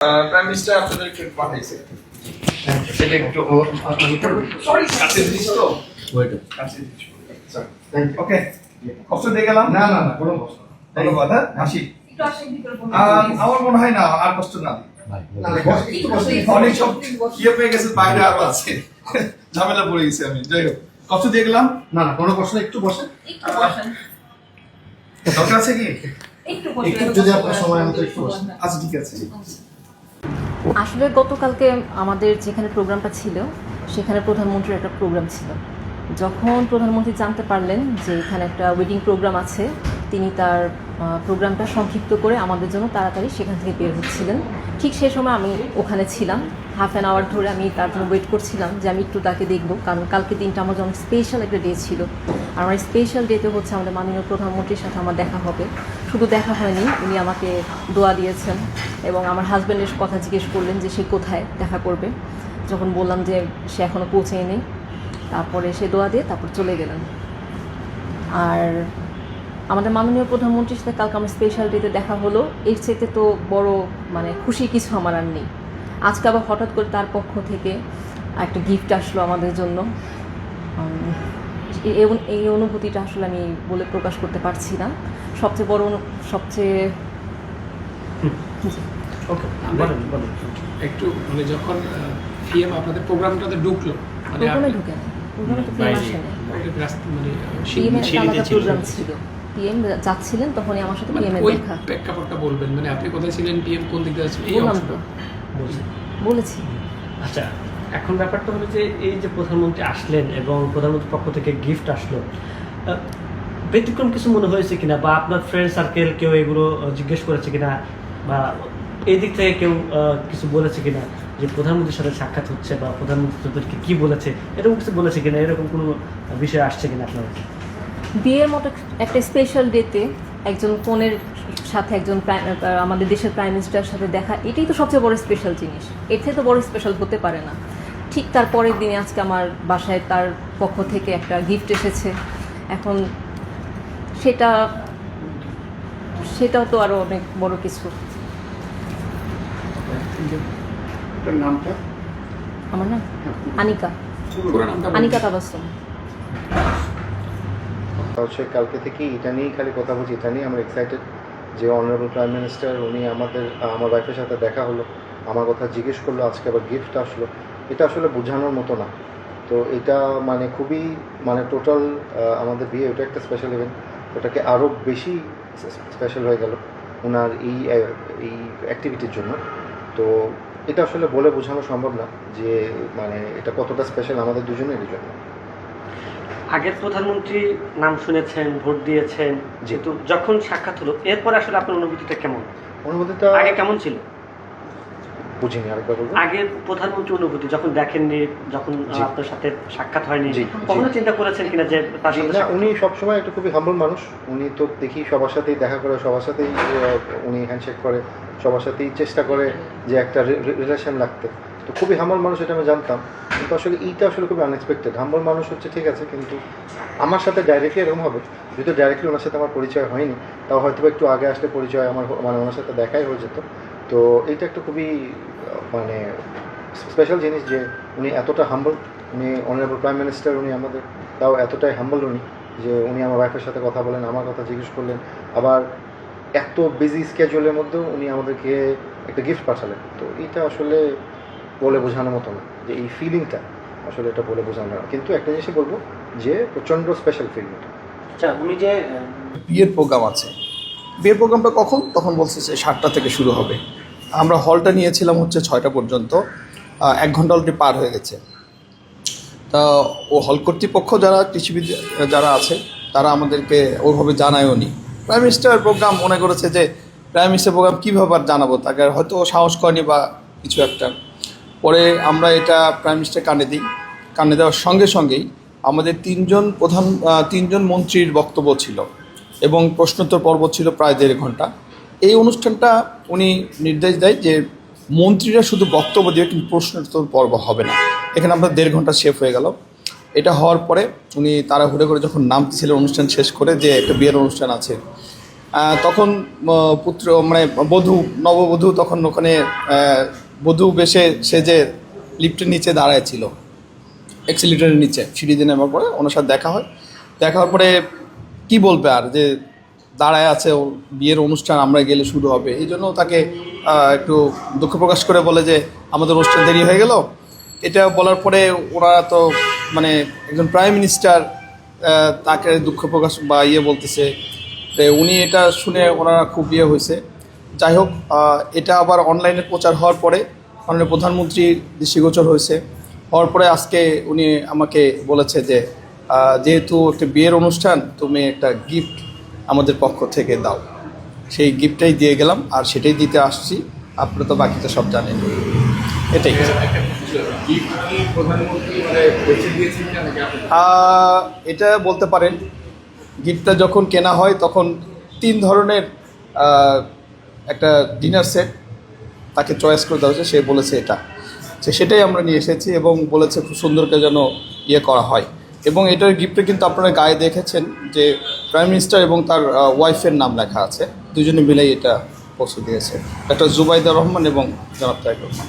Prime minister আপনাদেরকে পাঠাইছে সেটা একটু সরি কাছে দিস তো ওইটা কাছে দিস ওকে কষ্ট দিয়ে গেলাম না না না কোনো কষ্ট ধন্যবাদ হ্যাঁ হাসি আমার মনে হয় না আর কষ্ট না অনেক সব ইয়ে পেয়ে গেছে বাইরে আরো আছে ঝামেলা পড়ে গেছি আমি যাই হোক কষ্ট দিয়ে গেলাম না না কোনো কষ্ট একটু বসেন দরকার আছে কি একটু যদি আপনার সময় মতো একটু বসেন আচ্ছা ঠিক আছে আসলে গতকালকে আমাদের যেখানে প্রোগ্রামটা ছিল সেখানে প্রধানমন্ত্রীর একটা প্রোগ্রাম ছিল। যখন প্রধানমন্ত্রী জানতে পারলেন যে এখানে একটা ওয়েডিং প্রোগ্রাম আছে, তিনি তার প্রোগ্রামটা সংক্ষিপ্ত করে আমাদের জন্য তাড়াতাড়ি সেখান থেকে বের হচ্ছিলেন। ঠিক সেই সময় আমি ওখানে ছিলাম, হাফ অ্যান আওয়ার ধরে আমি তার জন্য ওয়েট করছিলাম যে আমি একটু তাকে দেখবো, কারণ কালকে দিনটা আমার জন্য স্পেশাল একটা ডে ছিল। আর আমার স্পেশাল ডেতে হচ্ছে আমাদের মাননীয় প্রধানমন্ত্রীর সাথে আমার দেখা হবে। শুধু দেখা হয়নি, উনি আমাকে দোয়া দিয়েছেন এবং আমার হাজব্যান্ডের কথা জিজ্ঞেস করলেন যে সে কোথায় দেখা করবে। যখন বললাম যে সে এখনও পৌঁছেনি, তারপরে সে দোয়া দিয়ে তারপর চলে গেলেন। আর আমাদের মাননীয় প্রধানমন্ত্রীর সাথে কালকে আমার স্পেশাল ডেতে দেখা হলো, এর চাইতে তো বড় খুশি কিছু আমার আর নেই। আজকে আবার হঠাৎ করে তার পক্ষ থেকে একটা গিফট আসলো আমাদের জন্য। এই অনুভূতিটা আসলে আমি বলে প্রকাশ করতে পারছি না। সবচেয়ে বড় সবচেয়ে ওকে একটু যখন পিএম আপনাদের প্রোগ্রামটাতে ঢুকলো প্রোগ্রামে ঢুকে না, প্রোগ্রামে তো পিএম আসে না, পিএমের একটা আলাদা প্রোগ্রাম ছিল। পিএম যাচ্ছিলেন তখনই আমার সাথে পিএমের দেখা। প্রেক্ষাপটটা বলবেন, আপনি কোথায় ছিলেন, পিএম কোন দিক দিয়ে ছিলেন, এই বললাম অংশটা তো, বলেছি। আচ্ছা, এখন ব্যাপারটা হলো যে এই যে প্রধানমন্ত্রী আসলেন এবং প্রধানমন্ত্রীর পক্ষ থেকে গিফট আসলো, ব্যতিক্রম কিছু মনে হয়েছে কিনা, বা আপনার ফ্রেন্ড সার্কেল কেউ এগুলো জিজ্ঞেস করেছে কিনা, বা এই দিক থেকে কেউ কিছু বলেছে কিনা যে প্রধানমন্ত্রীর সাথে সাক্ষাৎ হচ্ছে, বা প্রধানমন্ত্রীদেরকে কি বলেছে, এরকম কিছু বলেছে কিনা, এরকম কোনো বিষয় আসছে কিনা আপনার? বিয়ের মতো একটা স্পেশাল ডেতে একজন ফোনের সাথে একজন আমাদের দেশের প্রাইম মিনিস্টারের সাথে দেখা, এটাই তো সবচেয়ে বড় স্পেশাল জিনিস। এর থেকে তো বড় স্পেশাল হতে পারে না। ঠিক তার পরের দিনে আজকে আমার বাসায় তার পক্ষ থেকে একটা গিফট এসেছে। এখন সেটাও তো আরো অনেক বড় কিছু। নামটা আমার নাম আনিকা, পুরো নামটা আনিকা তাবাসসুম। হচ্ছে কালকে থেকে এটা নিয়েই খালি কথা বলছি, এটা নিয়ে আমরা এক্সাইটেড যে অনারেবল প্রাইম মিনিস্টার উনি আমার ওয়াইফের সাথে দেখা হলো, আমার কথা জিজ্ঞেস করলো, আজকে আবার গিফট আসলো। এটা আসলে বোঝানোর মতো না। তো এটা খুবই টোটাল আমাদের বিয়ে, ওটা একটা স্পেশাল ইভেন্ট, ওটাকে আরও বেশি স্পেশাল হয়ে গেল ওনার এই অ্যাক্টিভিটির জন্য। তো এটা আসলে বলে বোঝানো সম্ভব না যে এটা কতটা স্পেশাল আমাদের দুজনেরই জন্য। আগের প্রধানমন্ত্রী নাম শুনেছেন, ভোট দিয়েছেন, যেহেতু যখন সাক্ষাৎ হলো এরপরে আসলে আপনার অনুভূতিটা কেমন? অনুভূতিটা আগে কেমন ছিল? বুঝিনি, আরেকবার বলবো। আগের প্রধানমন্ত্রী অনুভূতি যখন দেখেননি, যখন আপনার সাথে সাক্ষাৎ হয়নি, কখনো চিন্তা করেছেন কিনা যে তার সাথে? না, উনি সবসময় একটু খুবই হাম্বল মানুষ। উনি তো দেখি সবার সাথেই দেখা করে, সবার সাথেই উনি হ্যান্ডশেক করে, সবার সাথেই চেষ্টা করে যে একটা রিলেশন রাখতে। তো খুবই হাম্বল মানুষ, এটা আমি জানতাম। কিন্তু আসলে এইটা আসলে খুবই আনএক্সপেক্টেড। হাম্বল মানুষ হচ্ছে ঠিক আছে, কিন্তু আমার সাথে ডাইরেক্টলি এরকম হবে, যেহেতু ডাইরেক্টলি ওনার সাথে আমার পরিচয় হয়নি, তাও হয়তো একটু আগে আসলে পরিচয় আমার ওনার সাথে দেখাই হয়ে যেত। তো এইটা একটা খুবই স্পেশাল জিনিস যে উনি এতটা হাম্বল। উনি অনারেবল প্রাইম মিনিস্টার, উনি আমাদের, তাও এতটাই হাম্বল উনি যে উনি আমার ওয়াইফের সাথে কথা বলেন, আমার কথা জিজ্ঞেস করলেন, আবার এত বিজি স্কেজুলের মধ্যেও উনি আমাদেরকে একটা গিফট পাঠালেন। তো এইটা আসলে বলে বোঝানোর মতো না, যে এই ফিলিংটা আসলে এটা বলে বোঝানো না। কিন্তু একটা জিনিসই বলবো যে প্রচণ্ড স্পেশাল ফিলিংটা। আচ্ছা, উনি যে বিয়ের প্রোগ্রাম আছে, বিয়ের প্রোগ্রামটা কখন, তখন বলছে যে 7টা থেকে শুরু হবে। আমরা হলটা নিয়েছিলাম হচ্ছে 6টা পর্যন্ত, 1 ঘন্টা অলরেডি পার হয়ে গেছে। তা ও হল কর্তৃপক্ষ যারা কৃষিবিদ যারা আছে তারা আমাদেরকে ওইভাবে জানায়ও নি। প্রাইম মিনিস্টার প্রোগ্রাম মনে করেছে যে প্রাইম মিনিস্টার প্রোগ্রাম কীভাবে আর জানাবো, তাকে হয়তো সাহস করেনি বা কিছু একটা। পরে আমরা এটা প্রাইম মিনিস্টার কানে দিই। কানে দেওয়ার সঙ্গে সঙ্গেই আমাদের 3জন মন্ত্রীর বক্তব্য ছিল এবং প্রশ্নোত্তর পর্ব ছিল প্রায় 1.5 ঘন্টা। এই অনুষ্ঠানটা উনি নির্দেশ দেয় যে মন্ত্রীরা শুধু বক্তব্য দিয়ে, কিন্তু প্রশ্নোত্তর পর্ব হবে না। এখানে আমরা 1.5 ঘন্টা শেষ হয়ে গেল। এটা হওয়ার পরে উনি তাড়াহুড়ো করে যখন নামতেছিলেন অনুষ্ঠান শেষ করে, যে একটা বিয়ের অনুষ্ঠান আছে, তখন পুত্র মানে নববধূ তখন ওখানে বধূ বেশে সেজে লিফটের নিচে দাঁড়ায় ছিল, এক্সিলিটারের নিচে সিঁড়ি দিয়ে নেওয়ার পরে ওনার সাথে দেখা হয়। দেখা হওয়ার পরে কী বলবে আর, যে দাঁড়ায় আছে, ও বিয়ের অনুষ্ঠান আমরা গেলে শুরু হবে, এই জন্য তাকে একটু দুঃখ প্রকাশ করে বলে যে আমাদের অনুষ্ঠান দেরি হয়ে গেল। এটা বলার পরে ওনারা তো মানে একজন প্রাইম মিনিস্টার তাকে দুঃখ প্রকাশ বা বলতেছে, তো উনি এটা শুনে ওনারা খুব হয়েছে। যাই হোক, এটা আবার অনলাইনে প্রচার হওয়ার পরে মাননীয় প্রধানমন্ত্রীর দৃষ্টিগোচর হয়েছে। হওয়ার পরে আজকে উনি আমাকে বলেছে যে যেহেতু একটা বিয়ের অনুষ্ঠান, তুমি একটা গিফট আমাদের পক্ষ থেকে দাও। সেই গিফটটাই দিয়ে গেলাম, আর সেটাই দিতে আসছি। আপনারা তো বাকিটা সব জানেন, এটাই। এটা বলতে পারেন, গিফটটা যখন কেনা হয় তখন 3 ধরনের একটা ডিনার সেট তাকে চয়েস করে দেওয়া হয়েছে, সে বলেছে এটা, সেটাই আমরা নিয়ে এসেছি এবং বলেছে খুব সুন্দর করে যেন করা হয়। এবং এটার গিফটে কিন্তু আপনারা গায়ে দেখেছেন যে প্রাইম মিনিস্টার এবং তার ওয়াইফের নাম লেখা আছে, দুজনে মিলেই এটা পৌঁছে দিয়েছে, একটা জুবাইদা রহমান এবং জনাব তারেক রহমান।